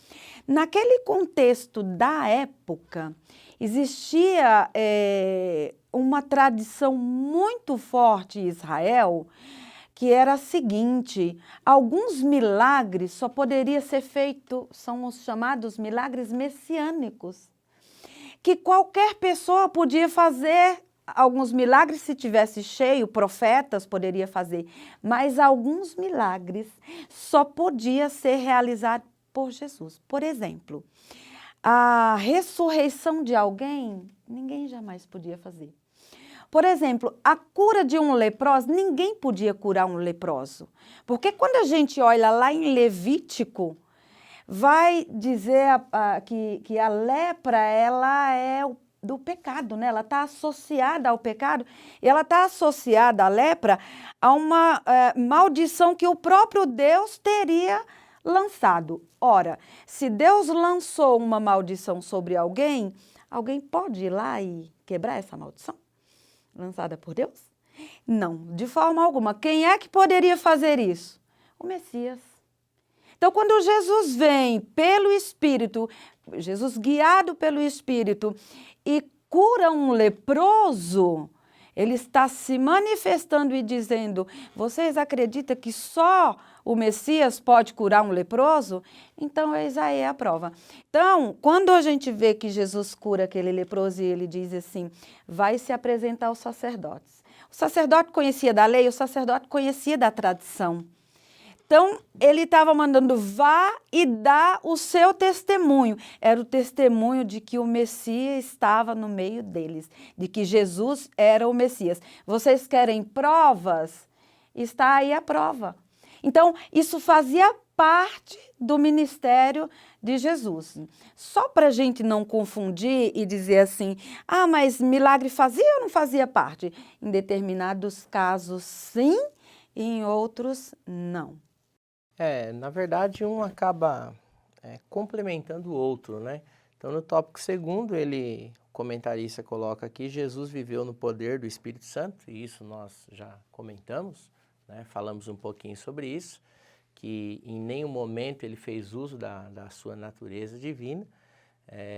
Naquele contexto da época, existia uma tradição muito forte em Israel, que era a seguinte, alguns milagres só poderia ser feito, são os chamados milagres messiânicos, que qualquer pessoa podia fazer alguns milagres se tivesse cheio, profetas poderia fazer, mas alguns milagres só podia ser realizado por Jesus. Por exemplo, a ressurreição de alguém, ninguém jamais podia fazer. Por exemplo, a cura de um leproso, ninguém podia curar um leproso. Porque quando a gente olha lá em Levítico, vai dizer que a lepra ela é do pecado, né? Ela está associada ao pecado e ela está associada, a lepra, a uma maldição que o próprio Deus teria lançado. Ora, se Deus lançou uma maldição sobre alguém, alguém pode ir lá e quebrar essa maldição? Lançada por Deus? Não, de forma alguma. Quem é que poderia fazer isso? O Messias. Então, quando Jesus vem pelo Espírito, Jesus guiado pelo Espírito e cura um leproso, ele está se manifestando e dizendo, vocês acreditam que só o Messias pode curar um leproso? Então, eis aí a prova. Então, quando a gente vê que Jesus cura aquele leproso e ele diz assim, vai se apresentar aos sacerdotes. O sacerdote conhecia da lei, o sacerdote conhecia da tradição. Então, ele estava mandando, vá e dá o seu testemunho. Era o testemunho de que o Messias estava no meio deles, de que Jesus era o Messias. Vocês querem provas? Está aí a prova. Então, isso fazia parte do ministério de Jesus. Só para a gente não confundir e dizer assim, ah, mas milagre fazia ou não fazia parte? Em determinados casos, sim, e em outros, não. Na verdade, um acaba complementando o outro, né? Então, no tópico segundo, o comentarista coloca aqui, Jesus viveu no poder do Espírito Santo, e isso nós já comentamos, né? Falamos um pouquinho sobre isso, que em nenhum momento ele fez uso da sua natureza divina,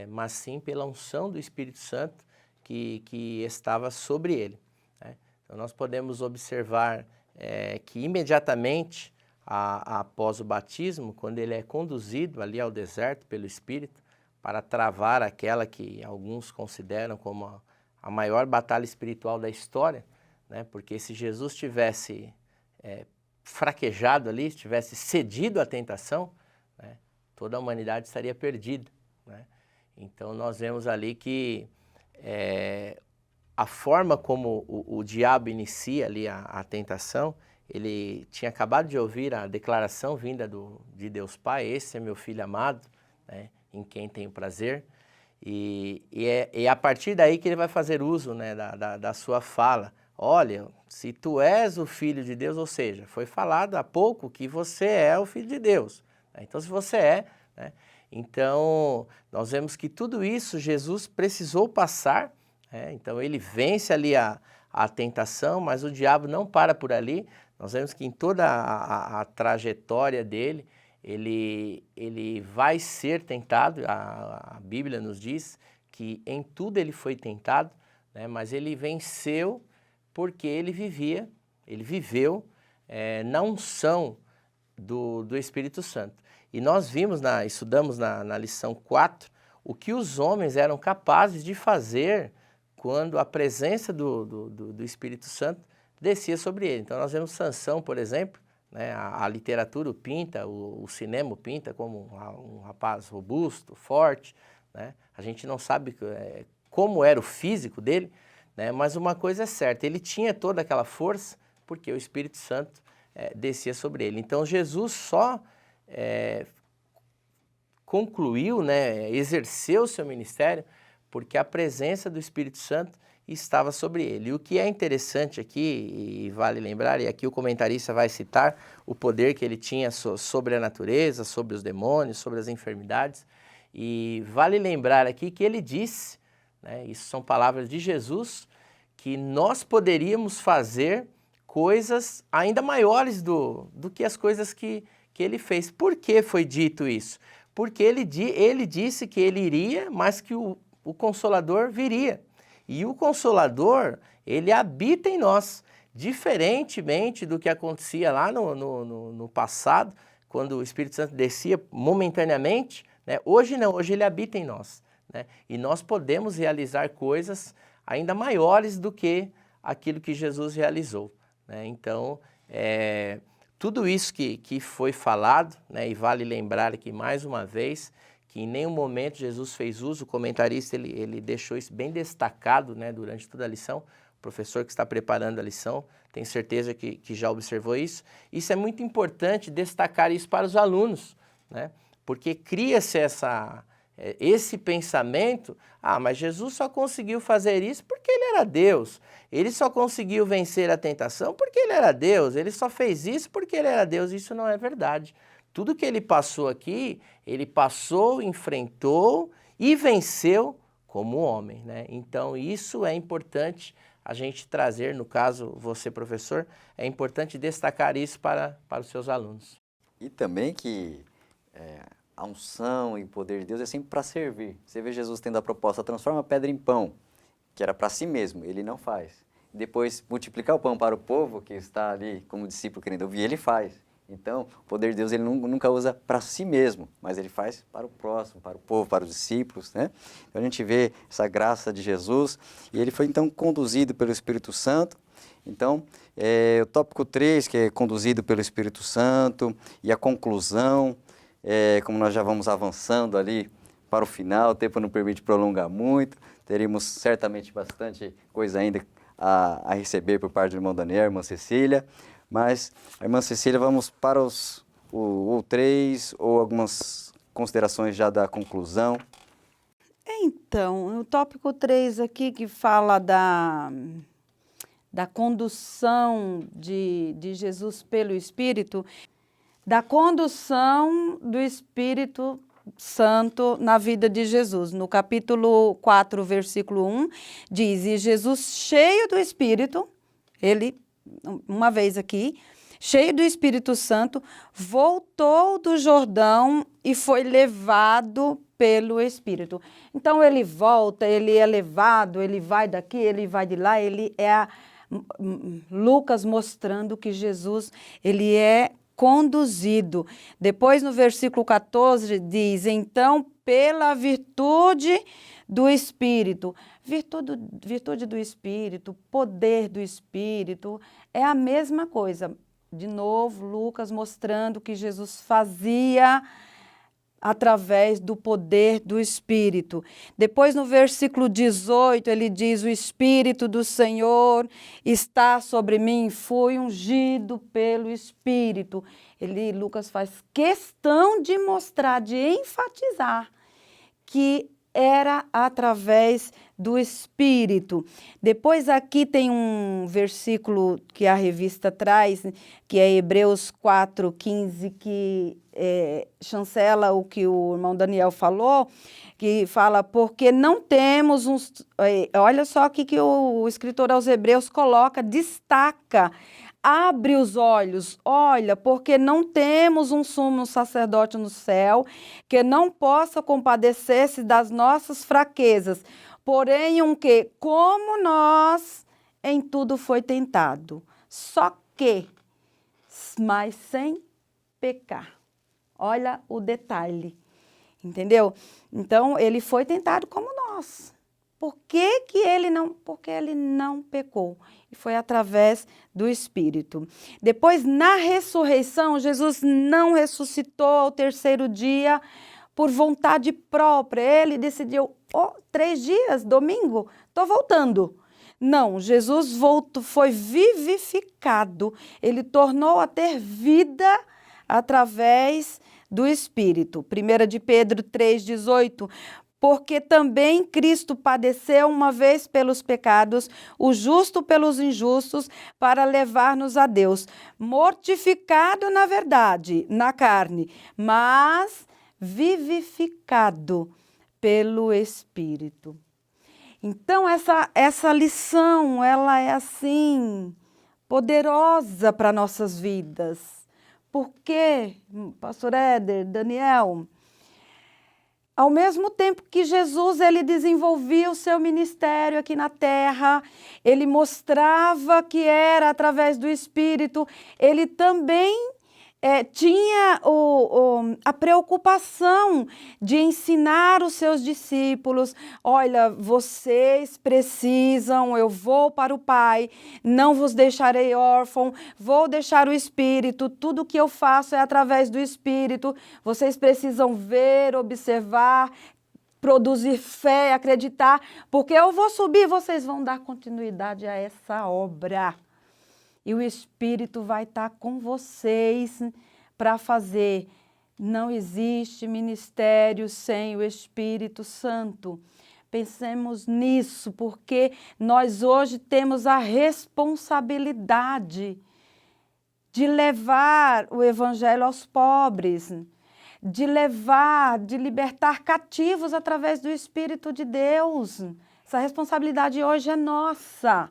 mas sim pela unção do Espírito Santo que estava sobre ele, né? Então, nós podemos observar que imediatamente após o batismo, quando ele é conduzido ali ao deserto pelo Espírito, para travar aquela que alguns consideram como a maior batalha espiritual da história, né? Porque se Jesus tivesse fraquejado ali, tivesse cedido à tentação, né? Toda a humanidade estaria perdida, né? Então nós vemos ali que a forma como o diabo inicia ali a tentação, ele tinha acabado de ouvir a declaração vinda de Deus Pai, esse é meu filho amado, né, em quem tenho prazer, e é a partir daí que ele vai fazer uso, né, da sua fala. Olha, se tu és o Filho de Deus, ou seja, foi falado há pouco que você é o Filho de Deus, né? Então se você é, né, então nós vemos que tudo isso Jesus precisou passar, né? Então ele vence ali a tentação, mas o diabo não para por ali. Nós vemos que em toda a trajetória dele, ele vai ser tentado, a Bíblia nos diz que em tudo ele foi tentado, né, mas ele venceu porque ele viveu na unção do Espírito Santo. E nós estudamos na lição 4, o que os homens eram capazes de fazer quando a presença do Espírito Santo descia sobre ele. Então nós vemos Sansão, por exemplo, né, a literatura o pinta, o cinema o pinta como um rapaz robusto, forte, né? A gente não sabe como era o físico dele, né? Mas uma coisa é certa, ele tinha toda aquela força porque o Espírito Santo descia sobre ele. Então Jesus só concluiu, né, exerceu o seu ministério porque a presença do Espírito Santo estava sobre ele. E o que é interessante aqui, e vale lembrar, e aqui o comentarista vai citar o poder que ele tinha sobre a natureza, sobre os demônios, sobre as enfermidades, e vale lembrar aqui que ele disse, né, isso são palavras de Jesus, que nós poderíamos fazer coisas ainda maiores do que as coisas que ele fez. Por que foi dito isso? Porque ele disse que ele iria, mas que o Consolador viria. E o Consolador, ele habita em nós, diferentemente do que acontecia lá no passado, quando o Espírito Santo descia momentaneamente, né? Hoje não, hoje ele habita em nós, né? E nós podemos realizar coisas ainda maiores do que aquilo que Jesus realizou, né? Então, tudo isso que foi falado, né? E vale lembrar aqui mais uma vez, que em nenhum momento Jesus fez uso, o comentarista ele deixou isso bem destacado, né, durante toda a lição, o professor que está preparando a lição, tenho certeza que já observou isso. Isso é muito importante destacar isso para os alunos, né, porque cria-se esse pensamento, mas Jesus só conseguiu fazer isso porque ele era Deus, ele só conseguiu vencer a tentação porque ele era Deus, ele só fez isso porque ele era Deus. Isso não é verdade. Tudo que ele passou aqui, ele passou, enfrentou e venceu como homem, né? Então, isso é importante a gente trazer, no caso, você, professor, é importante destacar isso para os seus alunos. E também que a unção e o poder de Deus é sempre para servir. Você vê Jesus tendo a proposta, transforma a pedra em pão, que era para si mesmo, ele não faz. Depois, multiplicar o pão para o povo que está ali como discípulo querendo ouvir, ele faz. Então, o poder de Deus ele nunca usa para si mesmo, mas ele faz para o próximo, para o povo, para os discípulos, né? Então, a gente vê essa graça de Jesus e ele foi então conduzido pelo Espírito Santo. Então, o tópico 3, que é conduzido pelo Espírito Santo, e a conclusão, como nós já vamos avançando ali para o final, o tempo não permite prolongar muito, teríamos certamente bastante coisa ainda a receber por parte do irmão Daniel, irmã Cecília. Mas, a irmã Cecília, vamos para o 3 ou algumas considerações já da conclusão. Então, o tópico 3 aqui que fala da condução de Jesus pelo Espírito, da condução do Espírito Santo na vida de Jesus. No capítulo 4, versículo 1, diz, e Jesus cheio do Espírito, ele... uma vez aqui, cheio do Espírito Santo, voltou do Jordão e foi levado pelo Espírito. Então, ele volta, ele é levado, ele vai daqui, ele vai de lá, ele é Lucas mostrando que Jesus, ele é conduzido. Depois, no versículo 14, diz, então, pela virtude do Espírito. Virtude do Espírito, poder do Espírito, é a mesma coisa. De novo, Lucas mostrando que Jesus fazia através do poder do Espírito. Depois, no versículo 18, ele diz, o Espírito do Senhor está sobre mim, fui ungido pelo Espírito. Lucas faz questão de mostrar, de enfatizar que era através do Espírito. Depois aqui tem um versículo que a revista traz, que é Hebreus 4:15, que chancela o que o irmão Daniel falou, que fala, porque não temos uns... olha só aqui que o escritor aos Hebreus coloca, destaca, abre os olhos, olha, porque não temos um sumo sacerdote no céu que não possa compadecer-se das nossas fraquezas, porém que, como nós, em tudo foi tentado, só que, mas sem pecar. Olha o detalhe, entendeu? Então, ele foi tentado como nós. Por que que ele não? Porque ele não pecou. E foi através do Espírito. Depois, na ressurreição, Jesus não ressuscitou ao terceiro dia, por vontade própria. Ele decidiu, 3 dias, domingo, estou voltando. Não, Jesus foi vivificado. Ele tornou a ter vida através do Espírito. 1 de Pedro 3,18. Porque também Cristo padeceu uma vez pelos pecados, o justo pelos injustos, para levar-nos a Deus. Mortificado na verdade, na carne, mas vivificado pelo Espírito. Então, essa lição, ela é assim, poderosa para nossas vidas. Por quê, pastor Éder, Daniel? Ao mesmo tempo que Jesus ele desenvolvia o seu ministério aqui na terra, ele mostrava que era através do Espírito, ele também tinha a preocupação de ensinar os seus discípulos, olha, vocês precisam, eu vou para o Pai, não vos deixarei órfão, vou deixar o Espírito, tudo que eu faço é através do Espírito, vocês precisam ver, observar, produzir fé, acreditar, porque eu vou subir, vocês vão dar continuidade a essa obra. E o Espírito vai estar com vocês para fazer. Não existe ministério sem o Espírito Santo. Pensemos nisso, porque nós hoje temos a responsabilidade de levar o Evangelho aos pobres, de libertar cativos através do Espírito de Deus. Essa responsabilidade hoje é nossa.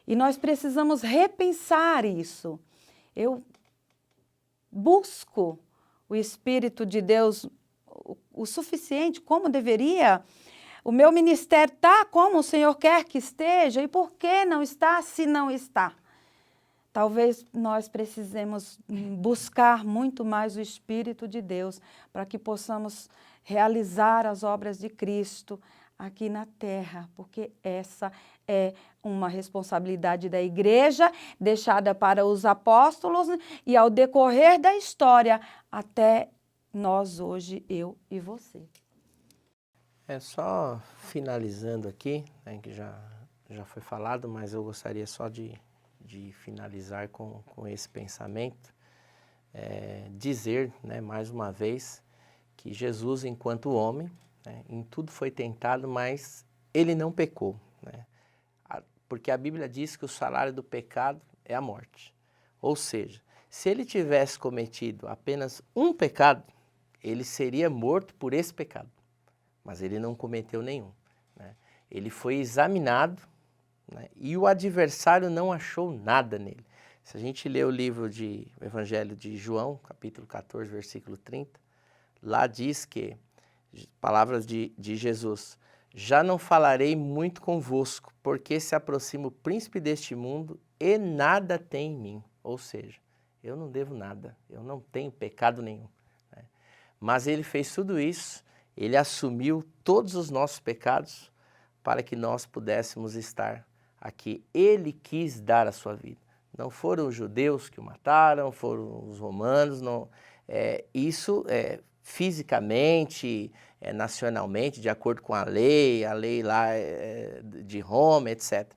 E nós precisamos repensar isso. Eu busco o Espírito de Deus o suficiente, como deveria. O meu ministério está como o Senhor quer que esteja. E por que não está se não está? Talvez nós precisemos buscar muito mais o Espírito de Deus para que possamos realizar as obras de Cristo aqui na terra, porque essa é uma responsabilidade da igreja, deixada para os apóstolos, e ao decorrer da história, até nós hoje, eu e você. Só finalizando aqui, né, que já foi falado, mas eu gostaria só de finalizar com esse pensamento, dizer, né, mais uma vez, que Jesus, enquanto homem, em tudo foi tentado, mas ele não pecou, né? Porque a Bíblia diz que o salário do pecado é a morte. Ou seja, se ele tivesse cometido apenas um pecado, ele seria morto por esse pecado. Mas ele não cometeu nenhum, né? Ele foi examinado, né, e o adversário não achou nada nele. Se a gente ler o Evangelho de João, capítulo 14, versículo 30, lá diz que, palavras de Jesus, já não falarei muito convosco, porque se aproxima o príncipe deste mundo e nada tem em mim. Ou seja, eu não devo nada, eu não tenho pecado nenhum, né? Mas ele fez tudo isso, ele assumiu todos os nossos pecados para que nós pudéssemos estar aqui. Ele quis dar a sua vida. Não foram os judeus que o mataram, foram os romanos, não. Isso fisicamente, nacionalmente, de acordo com a lei lá de Roma, etc.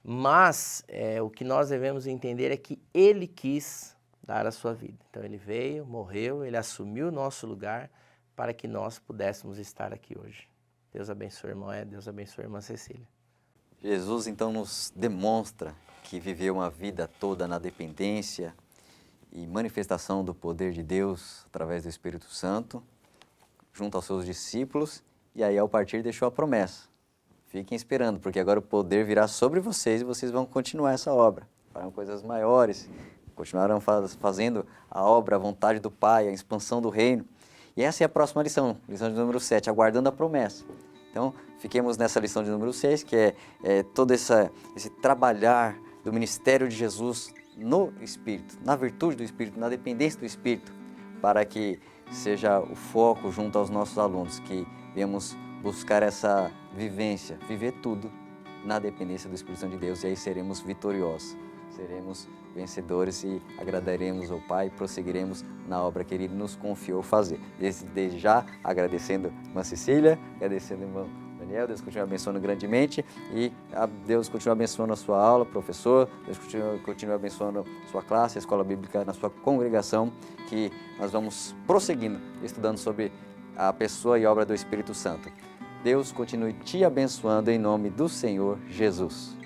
Mas o que nós devemos entender é que ele quis dar a sua vida. Então ele veio, morreu, ele assumiu o nosso lugar para que nós pudéssemos estar aqui hoje. Deus abençoe, irmão Deus abençoe, irmã Cecília. Jesus então nos demonstra que viveu uma vida toda na dependência e manifestação do poder de Deus através do Espírito Santo, junto aos seus discípulos, e aí ao partir deixou a promessa. Fiquem esperando, porque agora o poder virá sobre vocês e vocês vão continuar essa obra. Farão coisas maiores, continuarão fazendo a obra, a vontade do Pai, a expansão do reino. E essa é a próxima lição de número 7, aguardando a promessa. Então, fiquemos nessa lição de número 6, que é todo esse trabalhar do ministério de Jesus no Espírito, na virtude do Espírito, na dependência do Espírito, para que seja o foco junto aos nossos alunos, que venhamos buscar essa vivência, viver tudo na dependência do Espírito Santo de Deus, e aí seremos vitoriosos. seremos vencedores e agradaremos ao Pai e prosseguiremos na obra que Ele nos confiou fazer. Desde já, agradecendo a irmã Cecília, agradecendo o irmão Daniel, Deus continue abençoando grandemente e Deus continue abençoando a sua aula, professor, Deus continue abençoando a sua classe, a escola bíblica na sua congregação, que nós vamos prosseguindo, estudando sobre a pessoa e obra do Espírito Santo. Deus continue te abençoando em nome do Senhor Jesus.